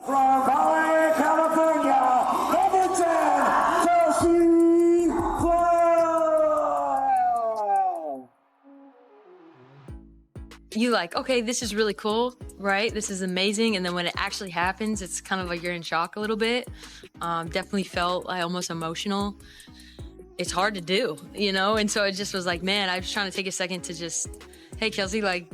From Hollywood, California, number 10, Kelsey Plum. You like, okay, this is really cool, right? This is amazing. And then when it actually happens, it's kind of like you're in shock a little bit. Definitely felt like almost emotional. It's hard to do, you know? And so it just was like, man, I was trying to take a second to just, hey, Kelsey, like,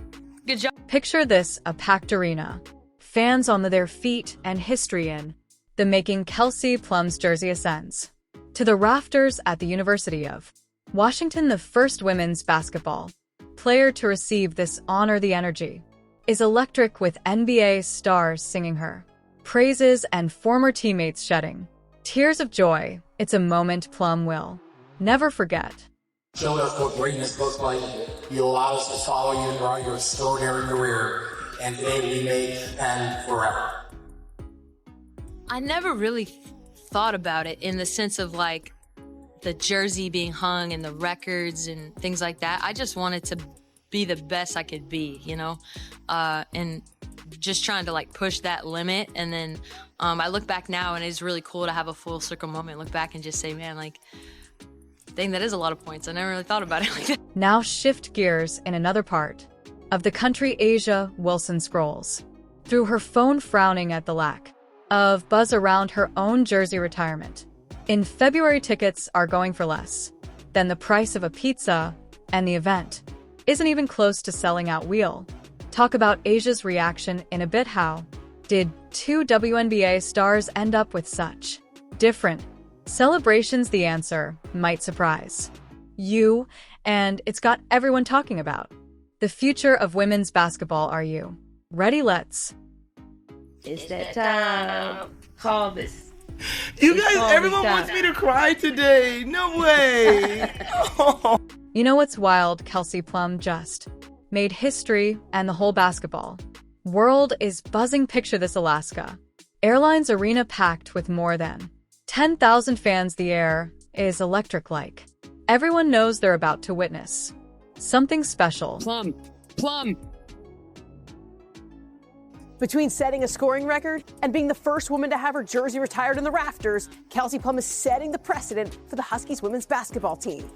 good job. Picture this, a packed arena. Fans on their feet and history in the making Kelsey Plum's jersey ascends to the rafters at the University of Washington. The first women's basketball player to receive this honor. The energy is electric, with NBA stars singing her praises and former teammates shedding tears of joy. It's a moment Plum will never forget. Showed us what greatness looks like. You allowed us to follow you throughout your extraordinary career, and today we made and forever. I never really thought about it in the sense of like the jersey being hung and the records and things like that. I just wanted to be the best I could be, you know, and just trying to like push that limit. And then I look back now and it's really cool to have a full circle moment, look back and just say, man, like, dang, that is a lot of points. I never really thought about it like that. Now shift gears in another part of the country. Asia Wilson scrolls through her phone, frowning at the lack of buzz around her own jersey retirement. In February, tickets are going for less than the price of a pizza, and the event isn't even close to selling out. We'll talk about Asia's reaction in a bit. How did two WNBA stars end up with such different celebrations? The answer might surprise you, and it's got everyone talking about the future of women's basketball. Are you ready? It's that time. Call this. You guys, everyone wants me to cry today. No way. Oh. You know what's wild? Kelsey Plum just made history, and the whole basketball world is buzzing. Picture this: Alaska Airlines arena packed with more than 10,000 fans. The air is electric, like everyone knows they're about to witness something special. Plum. Between setting a scoring record and being the first woman to have her jersey retired in the rafters, Kelsey Plum is setting the precedent for the Huskies women's basketball team.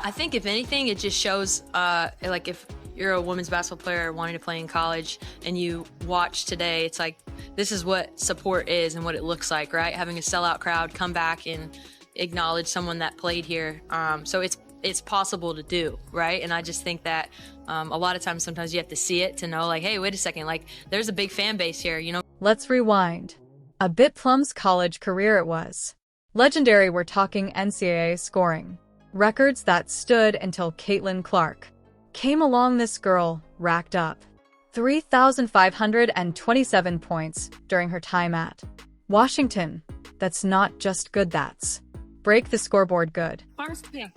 I think if anything, it just shows, like if you're a women's basketball player wanting to play in college and you watch today, it's like, this is what support is and what it looks like, right? Having a sellout crowd come back and acknowledge someone that played here. So it's possible to do, right? And I just think that a lot of times, sometimes you have to see it to know, like, hey, wait a second, like, there's a big fan base here, you know? Let's rewind a bit. Plum's college career, it was legendary. We're talking NCAA scoring records that stood until Caitlin Clark came along. This girl racked up 3,527 points during her time at Washington. That's not just good, that's break the scoreboard good. First pick.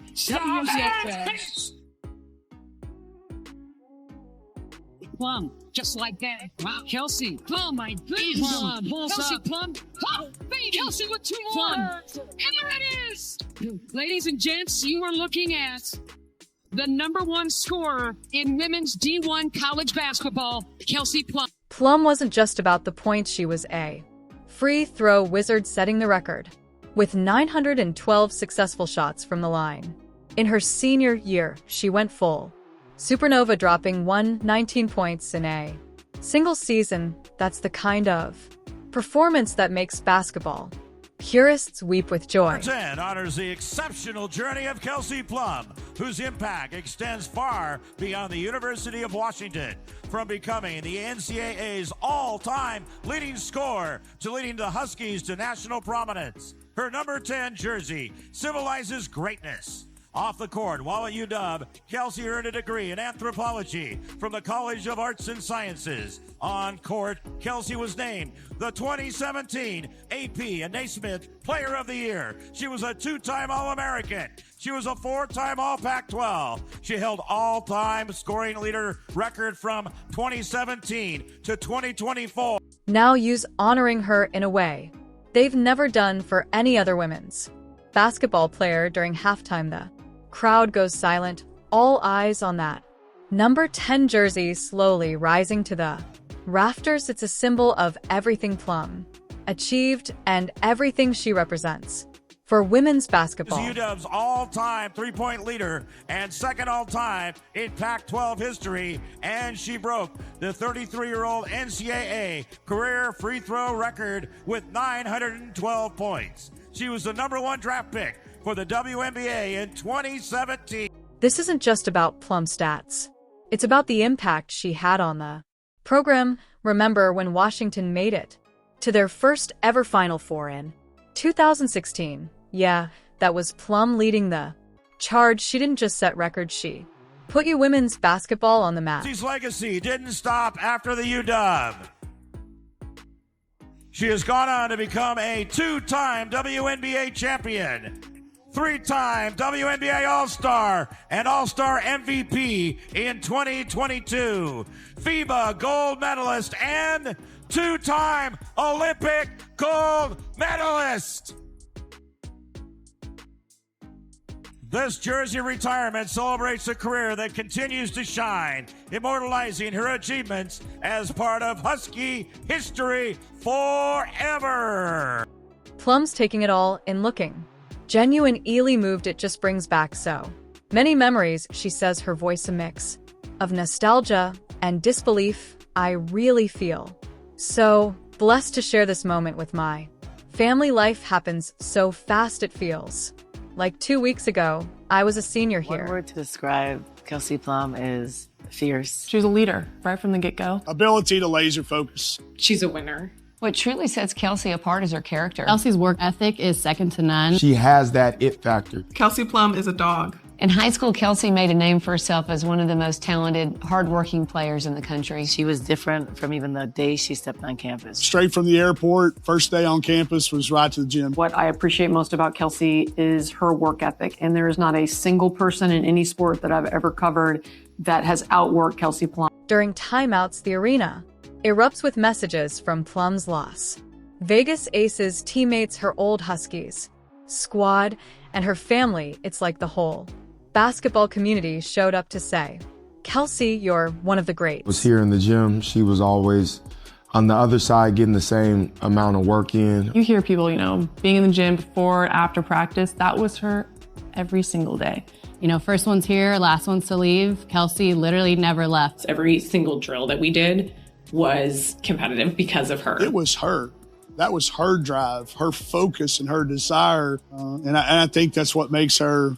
Plum, just like that. Wow, Kelsey. Plum, my goodness. Plum. Kelsey Plum. Oh, baby. Kelsey with two more. And there it is. Ladies and gents, you are looking at the #1 scorer in women's D1 college basketball, Kelsey Plum. Plum wasn't just about the points. She was a free throw wizard, setting the record with 912 successful shots from the line. In her senior year, she went full supernova, dropping 119 points in a single season. That's the kind of performance that makes basketball purists weep with joy. Number 10 honors the exceptional journey of Kelsey Plum, whose impact extends far beyond the University of Washington, from becoming the NCAA's all-time leading scorer to leading the Huskies to national prominence. Her number 10 jersey symbolizes greatness. Off the court, while at UW, Kelsey earned a degree in anthropology from the College of Arts and Sciences. On court, Kelsey was named the 2017 AP and Naismith Player of the Year. She was a 2-time All-American. She was a 4-time All-Pac-12. She held all-time scoring leader record from 2017 to 2024. Now use honoring her in a way they've never done for any other women's basketball player. During halftime, the crowd goes silent, all eyes on that number 10 jersey, slowly rising to the Rafters, it's a symbol of everything Plum achieved and everything she represents. For women's basketball, UW's all-time three-point leader and second all-time in Pac-12 history, and she broke the 33-year-old NCAA career free throw record with 912 points. She was the #1 draft pick for the WNBA in 2017. this isn't just about Plum stats. It's about the impact she had on the program. Remember when Washington made it to their first ever Final Four in 2016? Yeah, that was Plum leading the charge. She didn't just set records, she put women's basketball on the map. Kelsey's legacy didn't stop after the UW. She has gone on to become a 2-time WNBA champion, 3-time WNBA All-Star and All-Star MVP in 2022, FIBA gold medalist, and 2-time Olympic gold medalist. This jersey retirement celebrates a career that continues to shine, immortalizing her achievements as part of Husky history forever. Plum's taking it all in, looking genuine. Ely moved, it just brings back so many memories. She says, her voice a mix of nostalgia and disbelief. I really feel so blessed to share this moment with my family. Life happens so fast, it feels like 2 weeks ago, I was a senior here. One word to describe Kelsey Plum is fierce. She was a leader right from the get-go. Ability to laser focus. She's a winner. What truly sets Kelsey apart is her character. Kelsey's work ethic is second to none. She has that it factor. Kelsey Plum is a dog. In high school, Kelsey made a name for herself as one of the most talented, hardworking players in the country. She was different from even the day she stepped on campus. Straight from the airport, first day on campus was right to the gym. What I appreciate most about Kelsey is her work ethic, and there is not a single person in any sport that I've ever covered that has outworked Kelsey Plum. During timeouts, the arena erupts with messages from Plum's loss. Vegas Aces teammates, her old Huskies squad, and her family, it's like the whole basketball community showed up to say, Kelsey, you're one of the greats. Was here in the gym. She was always on the other side getting the same amount of work in. You hear people, being in the gym before, after practice. That was her every single day. First one's here, last one's to leave. Kelsey literally never left. Every single drill that we did was competitive because of her. It was her. That was her drive, her focus, and her desire. And I think that's what makes her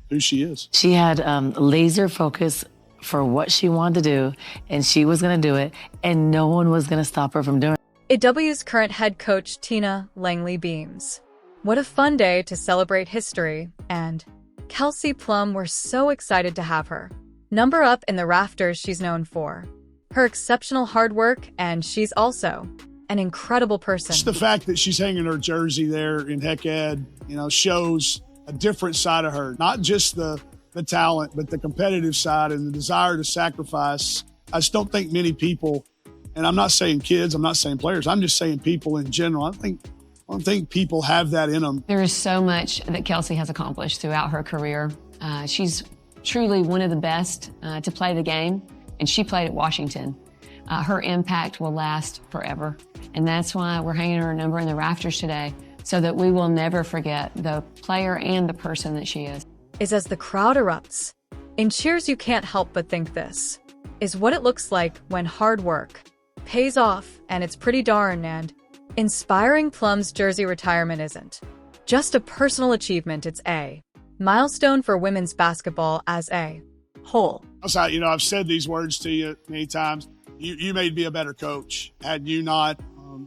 who she is. She had laser focus for what she wanted to do, and she was going to do it, and no one was going to stop her from doing it. AW's current head coach, Tina Langley, beams. What a fun day to celebrate history, and Kelsey Plum, we're so excited to have her number up in the rafters. She's known for her exceptional hard work, and she's also an incredible person. Just the fact that she's hanging her jersey there in Heck Ed, shows a different side of her. Not just the talent, but the competitive side and the desire to sacrifice. I just don't think many people, and I'm not saying kids, I'm not saying players, I'm just saying people in general. I don't think people have that in them. There is so much that Kelsey has accomplished throughout her career. She's truly one of the best to play the game, and she played at Washington. Her impact will last forever, and that's why we're hanging her number in the rafters today, so that we will never forget the player and the person that she is. As the crowd erupts in cheers, you can't help but think this is what it looks like when hard work pays off, and it's pretty darn and inspiring. Plum's jersey retirement isn't just a personal achievement, it's a milestone for women's basketball as a whole. I've said these words to you many times. You made me a better coach. Had you not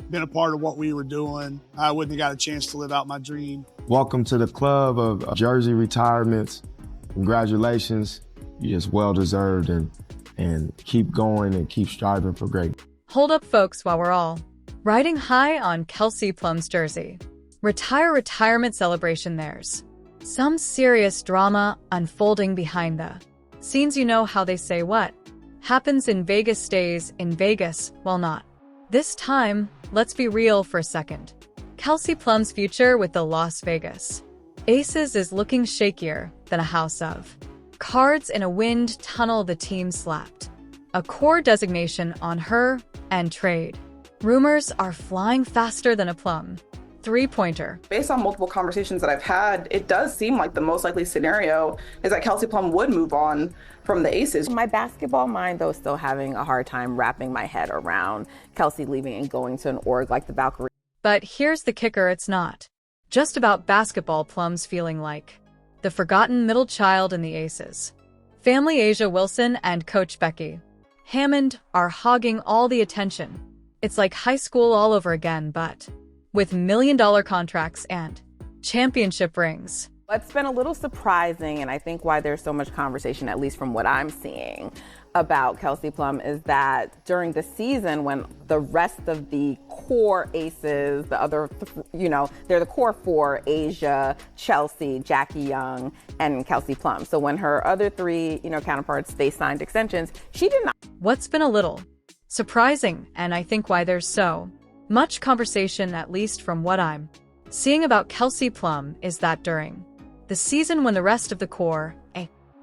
been a part of what we were doing, I wouldn't have got a chance to live out my dream. Welcome to the club of jersey retirements. Congratulations. You're just well-deserved, and keep going and keep striving for great. Hold up, folks, while we're all riding high on Kelsey Plum's jersey retirement celebration. There's some serious drama unfolding behind the scenes. You know how they say what happens in Vegas stays in Vegas. Well, not this time. Let's be real for a second. Kelsey Plum's future with the Las Vegas Aces is looking shakier than a house of cards in a wind tunnel. The team slapped a core designation on her, and trade. Rumors are flying faster than a Plum. Three-pointer. Based on multiple conversations that I've had, it does seem like the most likely scenario is that Kelsey Plum would move on from the Aces. My basketball mind, though, still having a hard time wrapping my head around Kelsey leaving and going to an org like the Valkyries. But here's the kicker, it's not just about basketball. Plum's feeling like the forgotten middle child in the Aces. Family A'ja Wilson and Coach Becky Hammond are hogging all the attention. It's like high school all over again, but with million-dollar contracts and championship rings. What's been a little surprising, and I think why there's so much conversation, at least from what I'm seeing, about Kelsey Plum is that during the season when the rest of the core Aces, the other, they're the core four, A'ja, Chelsea, Jackie Young, and Kelsey Plum. So when her other three, counterparts, they signed extensions, she did not. What's been a little surprising, and I think why there's so much conversation, at least from what I'm seeing about Kelsey Plum, is that during the season when the rest of the core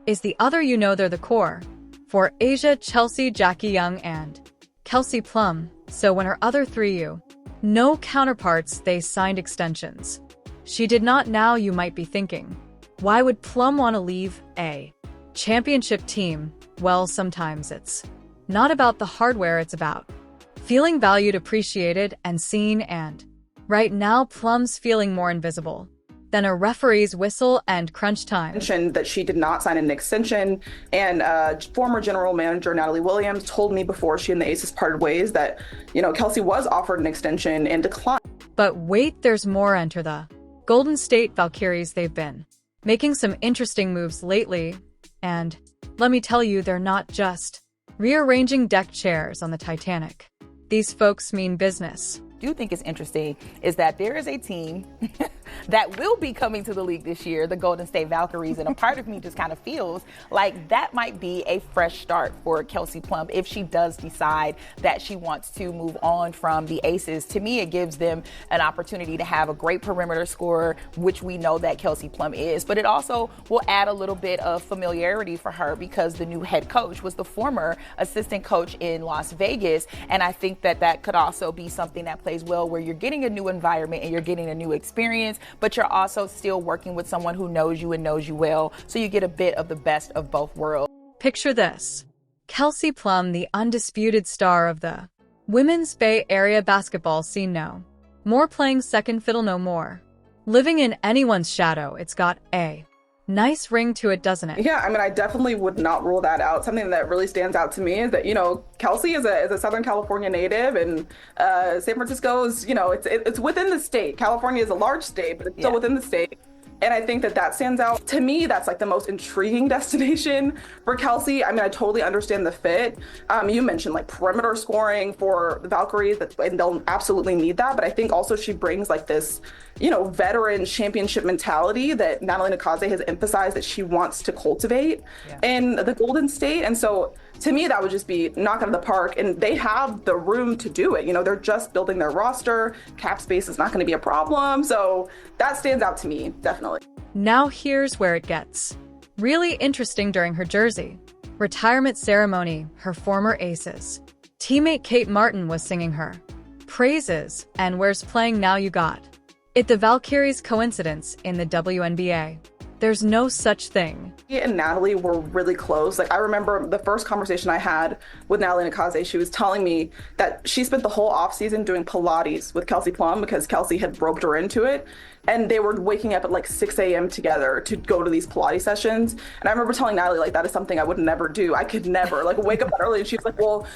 is the other, they're the core for A'ja, Chelsea, Jackie Young, and Kelsey Plum. So when her other three no counterparts, they signed extensions. She did not. Now you might be thinking, why would Plum want to leave a championship team? Well, sometimes it's not about the hardware, it's about feeling valued, appreciated, and seen, and right now Plum's feeling more invisible than a referee's whistle and crunch time. Mentioned that she did not sign an extension, and former general manager Natalie Williams told me before she and the Aces parted ways that, Kelsey was offered an extension and declined. But wait, there's more. Enter the Golden State Valkyries. They've been making some interesting moves lately, and let me tell you, they're not just rearranging deck chairs on the Titanic. These folks mean business. Do think is interesting is that there is a team that will be coming to the league this year, the Golden State Valkyries, and a part of me just kind of feels like that might be a fresh start for Kelsey Plum if she does decide that she wants to move on from the Aces. To me, it gives them an opportunity to have a great perimeter scorer, which we know that Kelsey Plum is, but it also will add a little bit of familiarity for her because the new head coach was the former assistant coach in Las Vegas, and I think that that could also be something that plays well, where you're getting a new environment and you're getting a new experience, but you're also still working with someone who knows you and knows you well, so you get a bit of the best of both worlds. Picture this. Kelsey Plum, the undisputed star of the women's Bay Area basketball scene, no more playing second fiddle, no more living in anyone's shadow. It's got a nice ring to it, doesn't it? Yeah, I definitely would not rule that out. Something that really stands out to me is that, Kelsey is a Southern California native, and San Francisco is, it's within the state. California is a large state, but it's still within the state. And I think that stands out. To me, that's like the most intriguing destination for Kelsey. I totally understand the fit. You mentioned like perimeter scoring for the Valkyries, and they'll absolutely need that. But I think also she brings like this, veteran championship mentality that Natalie Nakaze has emphasized that she wants to cultivate in the Golden State. And so to me, that would just be knock out of the park. And they have the room to do it. They're just building their roster. Cap space is not going to be a problem. So that stands out to me, definitely. Now here's where it gets really interesting. During her jersey retirement ceremony, her former Aces teammate Kate Martin was singing her praises, and where's playing Now You Got It, the Valkyries. Coincidence in the WNBA? There's no such thing. She and Natalie were really close. Like, I remember the first conversation I had with Natalie Nakaze, she was telling me that she spent the whole offseason doing Pilates with Kelsey Plum because Kelsey had roped her into it. And they were waking up at like 6 a.m. together to go to these Pilates sessions. And I remember telling Natalie, like, that is something I would never do. I could never like wake up that early. And she was like, well,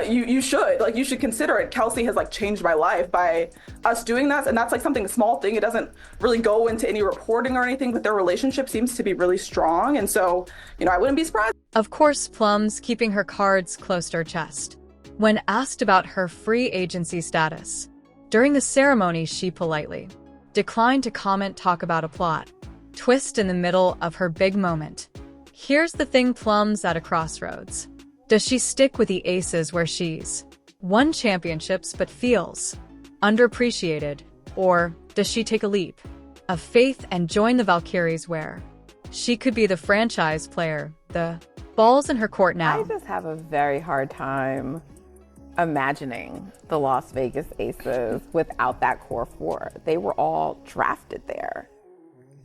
you should consider it. Kelsey has like changed my life by us doing that. And that's like something small thing. It doesn't really go into any reporting or anything, but their relationship seems to be really strong. And so, I wouldn't be surprised. Of course, Plum's keeping her cards close to her chest. When asked about her free agency status during the ceremony, she politely declined to comment. Talk about a plot twist in the middle of her big moment. Here's the thing, Plum's at a crossroads. Does she stick with the Aces, where she's won championships but feels underappreciated, or does she take a leap of faith and join the Valkyries, where she could be the franchise player, the Ball's in her court now. I just have a very hard time imagining the Las Vegas Aces without that core four. They were all drafted there,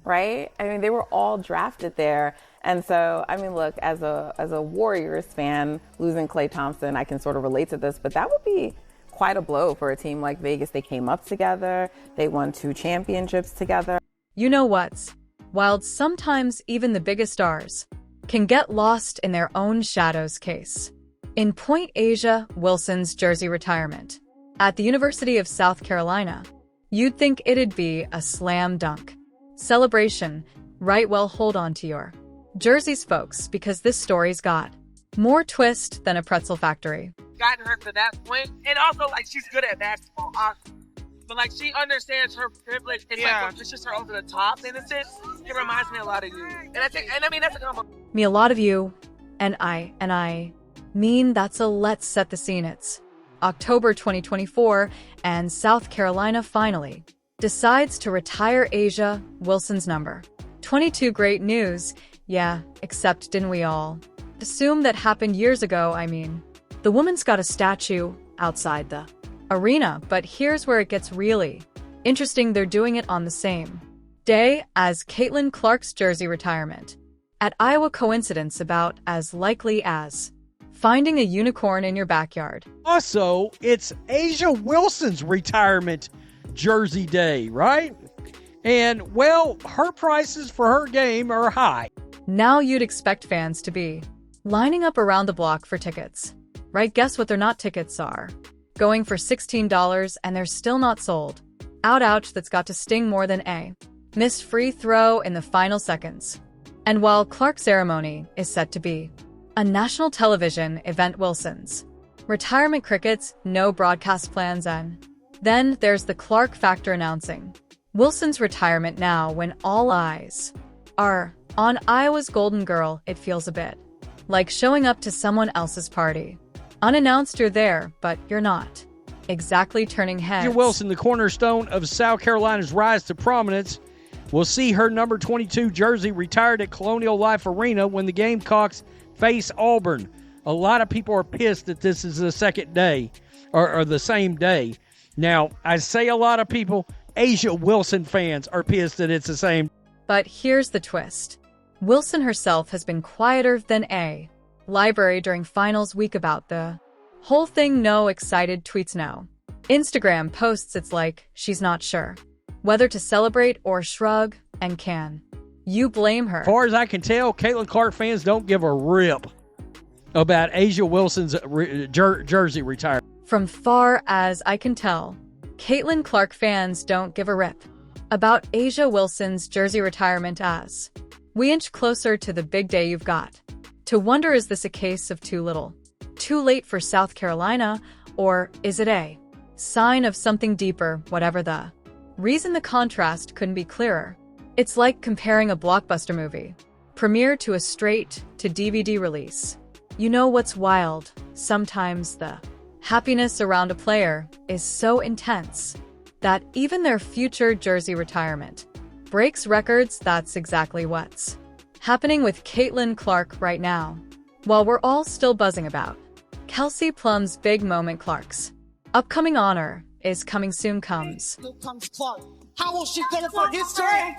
right? I mean, they were all drafted there. And so, I mean, look, as a Warriors fan, losing Klay Thompson, I can sort of relate to this, but that would be quite a blow for a team like Vegas. They came up together. They won 2 championships together. You know what's wild? Sometimes even the biggest stars can get lost in their own shadows. Case in point, A'ja Wilson's jersey retirement at the University of South Carolina. You'd think it'd be a slam dunk celebration, right? Well, hold on to your jerseys, folks, because this story's got more twist than a pretzel factory. Gotten her to that point, and also like she's good at basketball, but like she understands her privilege. It's like it's just her over the top in a sense. It reminds me a lot of you, and I mean that's a combo. Me, a lot of you, and I mean that's a let's set the scene. It's October 2024, and South Carolina finally decides to retire A'ja Wilson's number 22. Great news, yeah, except didn't we all assume that happened years ago? I mean, the woman's got a statue outside the arena, but here's where it gets really interesting. They're doing it on the same day as Caitlin Clark's jersey retirement at Iowa. Coincidence about as likely as finding a unicorn in your backyard. Also, it's A'ja Wilson's retirement jersey day, right? And, well, her prices for her game are high. Now you'd expect fans to be lining up around the block for tickets, right? Guess what their not tickets are? Going for $16, and they're still not sold. Ouch, that's got to sting more than a missed free throw in the final seconds. And while Clark's ceremony is set to be a national television event, Wilson's retirement crickets, no broadcast plans, and then there's the Clark factor announcing Wilson's retirement now when all eyes are on Iowa's Golden Girl. It feels a bit like showing up to someone else's party. Unannounced, you're there, but you're not exactly turning heads. A'ja Wilson, the cornerstone of South Carolina's rise to prominence, will see her number 22 jersey retired at Colonial Life Arena when the Gamecocks face Auburn. A lot of people are pissed that this is the second day, or the same day. Now, I say a lot of people, A'ja Wilson fans are pissed that it's the same. But here's the twist. Wilson herself has been quieter than a library during finals week about the whole thing. No excited tweets, no Instagram posts. It's like she's not sure whether to celebrate or shrug. And can you blame her? As far as I can tell, Caitlin Clark fans don't give a rip about A'ja Wilson's jersey retirement. From far as I can tell, Caitlin Clark fans don't give a rip about A'ja Wilson's jersey retirement as we inch closer to the big day. You've got to wonder, is this a case of too little, too late for South Carolina, or is it a sign of something deeper? Whatever the reason, the contrast couldn't be clearer. It's like comparing a blockbuster movie premiere to a straight-to-DVD release. You know what's wild? Sometimes the happiness around a player is so intense that even their future jersey retirement breaks records. That's exactly what's happening with Caitlin Clark right now. While we're all still buzzing about Kelsey Plum's big moment, Clark's upcoming honor is coming soon. Comes. Here comes Clark. How will she go for history?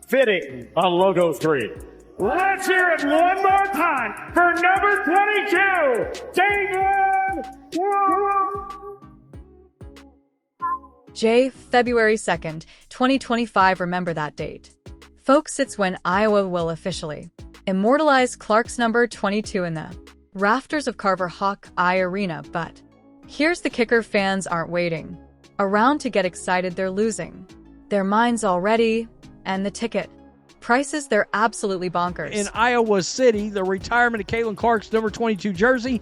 Fitting on logo 3. Let's hear it one more time for number 22, J. February 2nd, 2025. Remember that date, folks. It's when Iowa will officially immortalize Clark's number 22 in the rafters of Carver Hawkeye Arena. But here's the kicker. Fans aren't waiting around to get excited. They're losing their minds already, and the ticket prices, they're absolutely bonkers. In Iowa City, the retirement of Caitlin Clark's number 22 jersey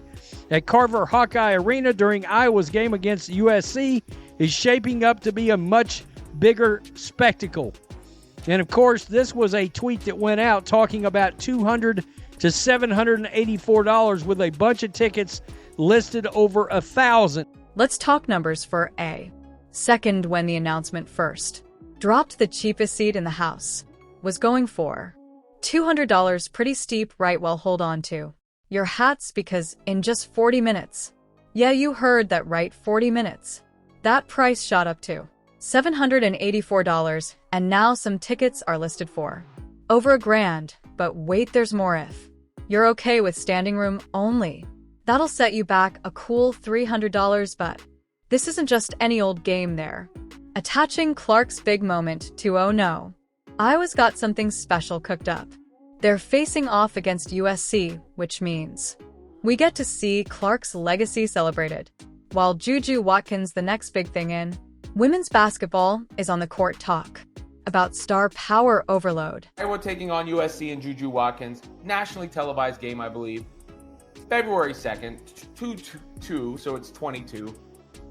at Carver Hawkeye Arena during Iowa's game against USC is shaping up to be a much bigger spectacle. And of course, this was a tweet that went out talking about $200 to $784 with a bunch of tickets listed over 1,000. Let's talk numbers for a second. When the announcement first dropped, the cheapest seat in the house was going for $200 pretty steep, right? Well, hold on to your hats because in just 40 minutes, yeah, you heard that right, 40 minutes, that price shot up to $784, and now some tickets are listed for over $1,000. But wait, there's more. If you're okay with standing room only, that'll set you back a cool $300. But this isn't just any old game there. Attaching Clark's big moment to oh no, Iowa's got something special cooked up. They're facing off against USC, which means we get to see Clark's legacy celebrated. While Juju Watkins, the next big thing in women's basketball, is on the court. Talk about star power overload. Iowa taking on USC and Juju Watkins. Nationally televised game, I believe. February 2nd, 2-2, so it's 22.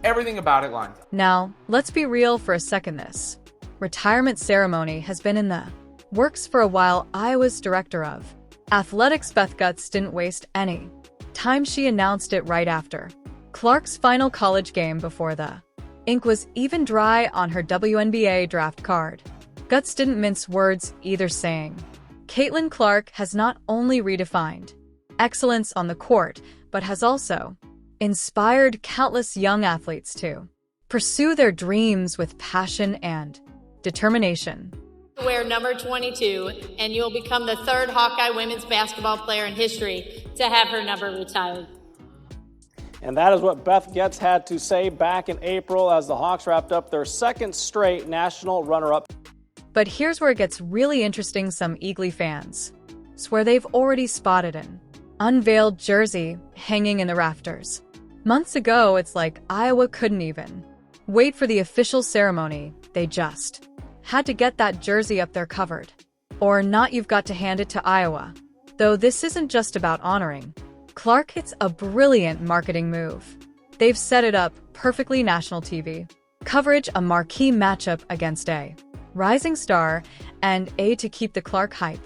Everything about it lines up. Now, let's be real for a second. This retirement ceremony has been in the works for a while. Iowa's director of athletics, Beth Gutz, didn't waste any time. She announced it right after Clark's final college game, before the ink was even dry on her WNBA draft card. Gutz didn't mince words either, saying Caitlin Clark has not only redefined excellence on the court, but has also inspired countless young athletes to pursue their dreams with passion and determination. Wear number 22, and you'll become the third Hawkeye women's basketball player in history to have her number retired. And that is what Beth Gutz had to say back in April as the Hawks wrapped up their second straight national runner-up. But here's where it gets really interesting. Some Eagly fans swear they've already spotted an unveiled jersey hanging in the rafters. Months ago, it's like Iowa couldn't even wait for the official ceremony. They just had to get that jersey up there covered. Or not, you've got to hand it to Iowa. Though this isn't just about honoring Clark, it's a brilliant marketing move. They've set it up perfectly. National TV coverage, a marquee matchup against a rising star, and to keep the Clark hype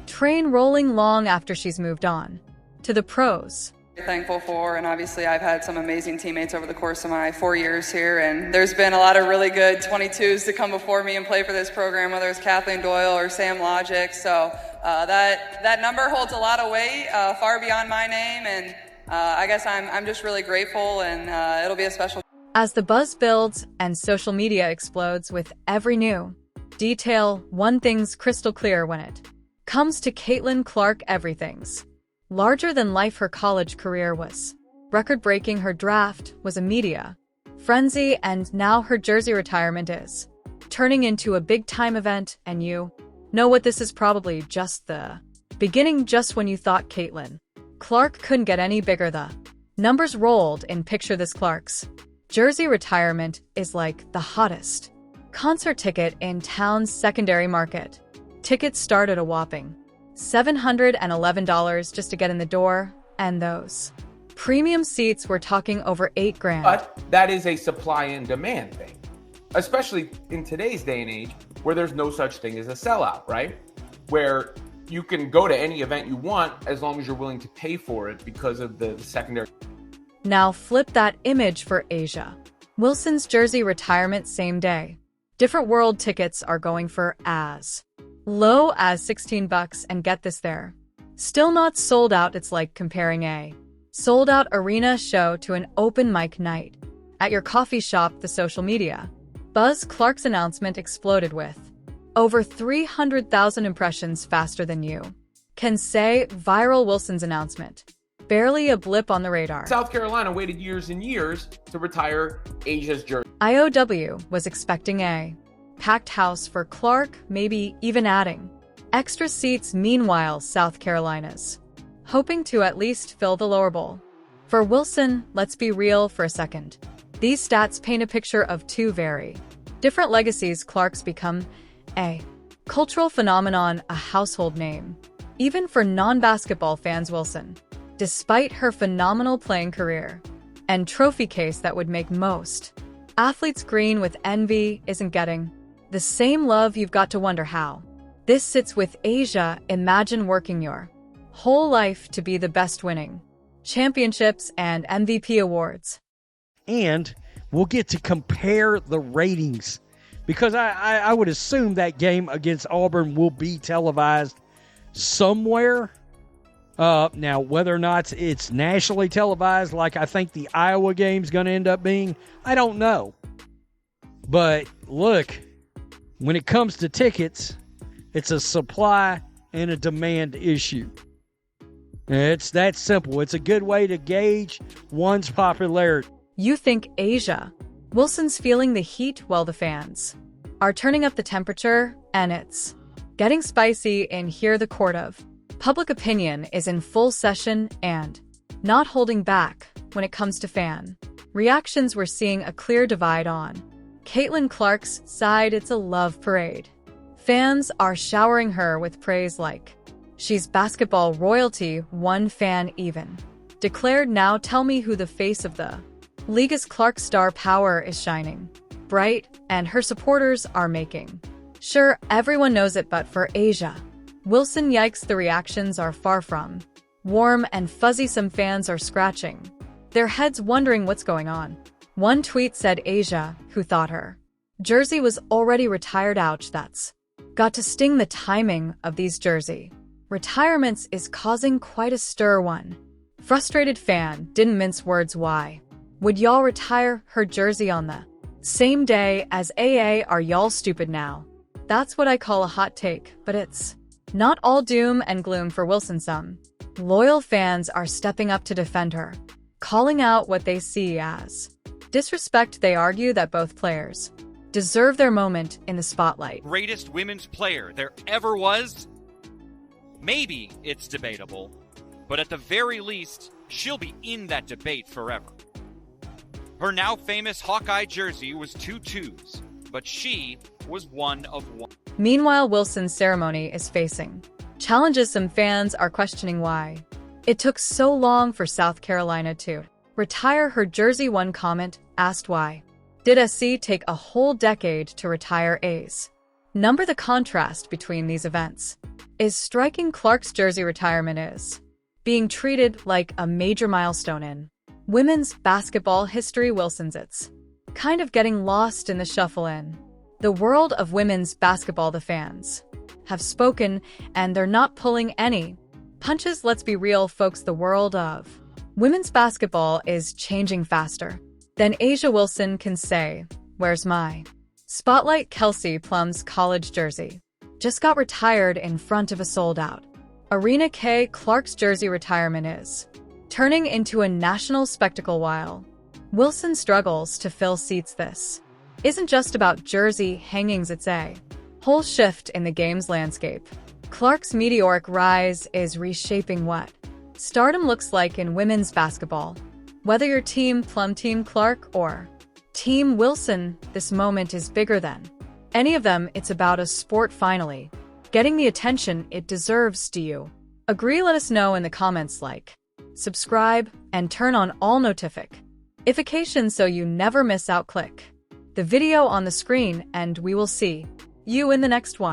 train rolling long after she's moved on to the pros. Thankful for, and obviously I've had some amazing teammates over the course of my 4 years here, and there's been a lot of really good 22s to come before me and play for this program, whether it's Kathleen Doyle or Sam Logic. So that number holds a lot of weight, far beyond my name, and I guess I'm just really grateful, and it'll be a special. As the buzz builds and social media explodes with every new detail, one thing's crystal clear: when it comes to Caitlin Clark, everything's larger than life. Her college career was record-breaking, her draft was a media frenzy, and now her jersey retirement is turning into a big-time event. And you know what? This is probably just the beginning. Just when you thought Caitlin Clark couldn't get any bigger, the numbers rolled in. Picture this: Clark's jersey retirement is like the hottest concert ticket in town's secondary market. Tickets start at a whopping $711 just to get in the door, and those premium seats, we're talking over $8,000. But that is a supply and demand thing, especially in today's day and age where there's no such thing as a sellout, right? Where you can go to any event you want as long as you're willing to pay for it because of the secondary. Now flip that image for Asia Wilson's jersey retirement, same day. Different world. Tickets are going for as low as $16, and get this, they're still not sold out. It's like comparing a sold-out arena show to an open mic night at your coffee shop. The social media buzz: Clark's announcement exploded with over 300,000 impressions, faster than you can say. Viral: Wilson's announcement, barely a blip on the radar. South Carolina waited years and years to retire Asia's jersey. IOW was expecting a packed house for Clark, maybe even adding extra seats. Meanwhile, South Carolina's hoping to at least fill the lower bowl. For Wilson, let's be real for a second. These stats paint a picture of two very different legacies. Clark's become a cultural phenomenon, a household name, even for non-basketball fans. Wilson, despite her phenomenal playing career and trophy case that would make most athletes green with envy, isn't getting the same love. You've got to wonder how this sits with Asia. Imagine working your whole life to be the best, winning championships and MVP awards. And we'll get to compare the ratings, because I would assume that game against Auburn will be televised. somewhere. Now, whether or not it's nationally televised like I think the Iowa game's going to end up being, I don't know. But look, when it comes to tickets, it's a supply and a demand issue. It's that simple. It's a good way to gauge one's popularity. You think Asia. Wilson's feeling the heat while the fans are turning up the temperature, and it's getting spicy in here the court of public opinion is in full session and not holding back when it comes to fan reactions. We're seeing a clear divide on Caitlin Clark's side. It's a love parade. Fans are showering her with praise like she's basketball royalty. One fan even declared, "Now tell me who the face of the league is." Clark's star power is shining bright, and her supporters are making sure everyone knows it. But for Asia Wilson, yikes, the reactions are far from warm and fuzzy. Some fans are scratching their heads wondering what's going on. One tweet said Asia, who thought her jersey was already retired, ouch, that's got to sting. The timing of these jersey retirements is causing quite a stir. One frustrated fan didn't mince words. Why would y'all retire her jersey on the same day as AA? Are y'all stupid now? That's what I call a hot take, but it's not all doom and gloom for Wilson. Some loyal fans are stepping up to defend her, calling out what they see as disrespect. They argue that both players deserve their moment in the spotlight. Greatest women's player there ever was? Maybe it's debatable, but at the very least, she'll be in that debate forever. Her now famous Hawkeye jersey was 2 twos, but she was one of one. Meanwhile, Wilson's ceremony is facing challenges. Some fans are questioning why it took so long for South Carolina to retire her jersey. One comment asked, why did SC take a whole decade to retire A's number? The contrast between these events is striking. Clark's jersey retirement is being treated like a major milestone in women's basketball history. Wilson's it's kind of getting lost in the shuffle in the world of women's basketball. The fans have spoken, and they're not pulling any punches. Let's be real, folks. The world of women's basketball is changing faster than Asia Wilson can say, "Where's my spotlight?" Kelsey Plum's college jersey just got retired in front of a sold-out arena. Clark's jersey retirement is turning into a national spectacle while Wilson struggles to fill seats. This isn't just about jersey hangings, it's a whole shift in the game's landscape. Clark's meteoric rise is reshaping what stardom looks like in women's basketball. Whether you're Team Plum, Team Clark, or Team Wilson, this moment is bigger than any of them. It's about a sport finally getting the attention it deserves. Do you agree? Let us know in the comments. Like, subscribe, and turn on all notifications so you never miss out. Click the video on the screen, and we will see you in the next one.